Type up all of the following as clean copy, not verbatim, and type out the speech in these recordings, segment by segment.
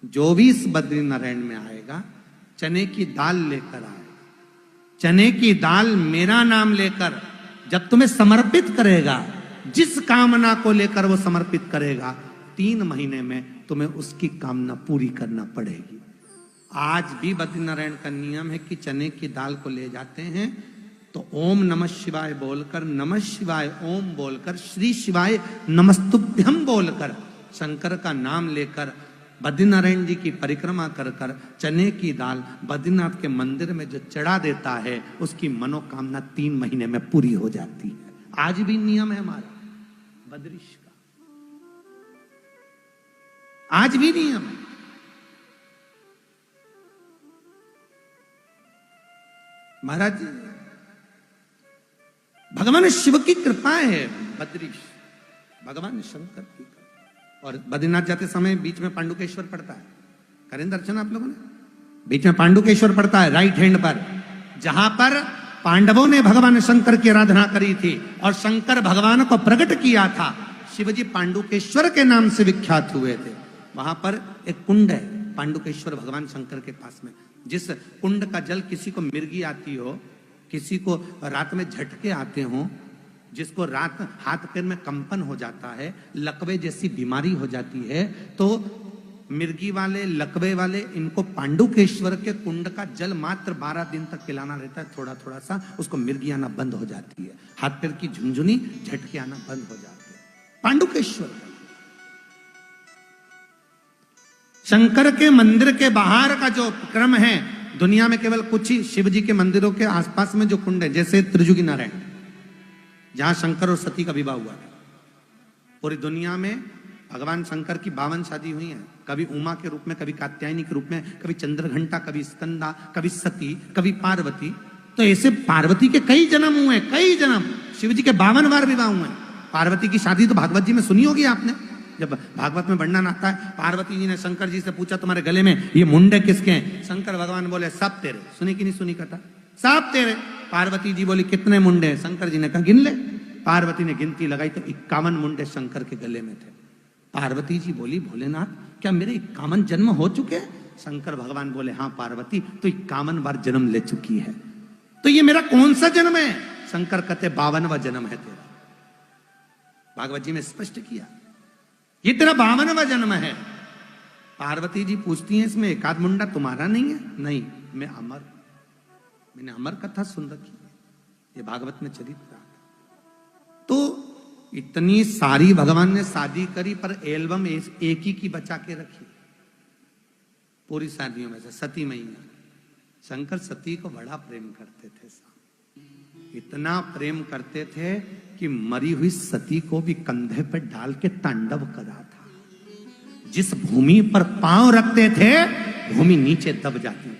जो भी इस बद्री नारायण में आएगा चने की दाल लेकर आएगा। चने की दाल मेरा नाम लेकर जब तुम्हें समर्पित करेगा, जिस कामना को लेकर वो समर्पित करेगा, 3 महीने में तुम्हें उसकी कामना पूरी करना पड़ेगी। आज भी बद्रीनारायण का नियम है कि चने की दाल को ले जाते हैं तो ओम नमः शिवाय बोलकर, नमः शिवाय ओम बोलकर, श्री शिवाय नमस्तुभ्यम बोलकर, शंकर का नाम लेकर बद्रीनारायण जी की परिक्रमा कर कर चने की दाल बद्रीनाथ के मंदिर में जो चढ़ा देता है उसकी मनोकामना 3 महीने में पूरी हो जाती है। आज भी नियम है हमारा बद्रीश का, आज भी नियम है। महाराज भगवान शिव की कृपा है, बद्रीश भगवान शंकर की कृपा। और बद्रीनाथ जाते समय बीच में पांडुकेश्वर पड़ता है, करें दर्शन आप लोगों ने? बीच में पांडुकेश्वर पड़ता है राइट हैंड पर, जहां पर पांडवों ने भगवान शंकर की आराधना करी थी और शंकर भगवान को प्रकट किया था। शिवजी पांडुकेश्वर के नाम से विख्यात हुए थे। वहां पर एक कुंड है पांडुकेश्वर भगवान शंकर के पास में, जिस कुंड का जल किसी को मिर्गी आती हो, किसी को रात में झटके आते हो, जिसको रात हाथ पैर में कंपन हो जाता है, लकवे जैसी बीमारी हो जाती है, तो मिर्गी वाले लकवे वाले इनको पांडुकेश्वर के कुंड का जल मात्र 12 दिन तक पिलाना रहता है, थोड़ा थोड़ा सा, उसको मिर्गी आना बंद हो जाती है, हाथ पैर की झुनझुनी झटके आना बंद हो जाते हैं। पांडुकेश्वर शंकर के मंदिर के बाहर का जो क्रम है, दुनिया में केवल कुछ ही शिव जी के मंदिरों के आसपास में जो कुंड है, जैसे त्रिजुगी नारायण जहां शंकर और सती का विवाह हुआ था, पूरी दुनिया में भगवान शंकर की 52 शादी हुई है, कभी उमा के रूप में, कभी कात्यायनी के रूप में, कभी चंद्रघंटा, कभी स्कंदा, कभी सती, कभी पार्वती। तो ऐसे पार्वती के कई जन्म हुए, कई जन्म। शिव जी के 52 बार विवाह हुए। पार्वती की शादी तो भागवत जी में सुनी होगी आपने, जब भागवत में वर्णन आता है, पार्वती जी ने शंकर जी से पूछा तुम्हारे गले में ये मुंडे किसके हैं? शंकर भगवान बोले सब तेरे। सुनी कि नहीं सुनी कथा? सब तेरे। पार्वती जी बोली कितने मुंडे हैं? शंकर जी ने कहा गिन ले। पार्वती ने गिनती लगाई तो 51 मुंडे शंकर के गले में थे। पार्वती जी बोली भोलेनाथ क्या मेरे 51 जन्म हो चुके हैं? शंकर भगवान बोले हाँ पार्वती तो 51 बार जन्म ले चुकी है। तो ये मेरा कौन सा जन्म है? शंकर कहते 52वां जन्म है तेरा। भागवत जी में स्पष्ट किया ये तेरा 52वां जन्म है। पार्वती जी पूछती हैं इसमें एकाध मुंडा तुम्हारा नहीं है? नहीं, मैं अमर, मैंने अमर कथा सुन रखी है, ये भागवत में चरित्र। तो इतनी सारी भगवान ने शादी करी पर एल्बम एक ही की बचा के रखी पूरी शादियों में से, सती मैया। शंकर सती को बड़ा प्रेम करते थे, इतना प्रेम करते थे कि मरी हुई सती को भी कंधे पे डाल के तांडव करा था। जिस भूमि पर पांव रखते थे भूमि नीचे दब जाती थी,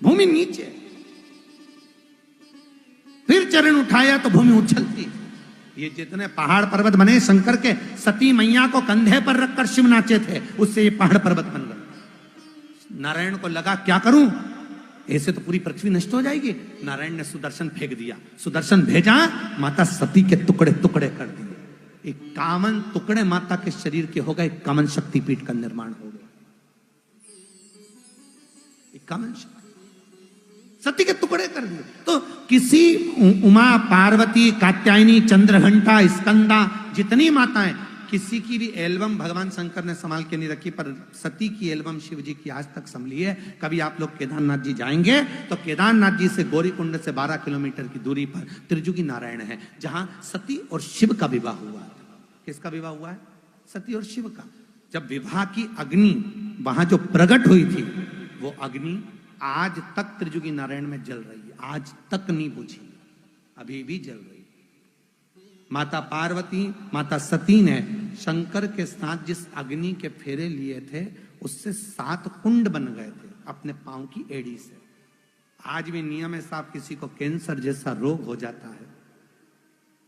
भूमि नीचे, फिर चरण उठाया तो भूमि उछलती। ये जितने पहाड़ पर्वत बने शंकर के, सती मैया को कंधे पर रखकर शिव नाचे थे, उससे ये पहाड़ पर्वत बन गए। नारायण को लगा क्या करूं, ऐसे तो पूरी पृथ्वी नष्ट हो जाएगी। नारायण ने सुदर्शन फेंक दिया, सुदर्शन भेजा, माता सती के टुकड़े टुकड़े कर दिए। 51 टुकड़े माता के शरीर के हो गए, 51 शक्तिपीठ का निर्माण हो गया। 51 सती के टुकड़े कर दिए। तो किसी उमा, पार्वती, कात्यायनी, चंद्रघंटा, स्कंदा, जितनी माताएं, किसी की भी एल्बम भगवान शंकर ने संभाल के नहीं रखी, पर सती की एल्बम शिव जी की आज तक संभली है। कभी आप लोग केदारनाथ जी जाएंगे तो केदारनाथ जी से गौरीकुंड से 12 किलोमीटर की दूरी पर त्रिजुगी नारायण है, जहां सती और शिव का विवाह हुआ है। किसका विवाह हुआ है? सती और शिव का। जब विवाह की अग्नि वहां जो प्रकट हुई थी, वो अग्नि आज तक त्रिजुगी नारायण में जल रही है, आज तक नहीं बुझी, अभी भी जल रही है। माता पार्वती, माता सती ने शंकर के साथ जिस अग्नि के फेरे लिए थे, उससे 7 कुंड बन गए थे अपने पांव की एड़ी से। आज भी नियम है साहब, किसी को कैंसर जैसा रोग हो जाता है,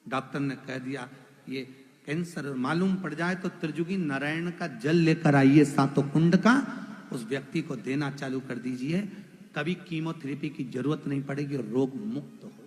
डॉक्टर ने कह दिया ये कैंसर मालूम पड़ जाए तो त्रिजुगी नारायण का जल लेकर आइए 7 कुंड का, उस व्यक्ति को देना चालू कर दीजिए, कभी कीमोथेरेपी की जरूरत नहीं पड़ेगी और रोग मुक्त हो।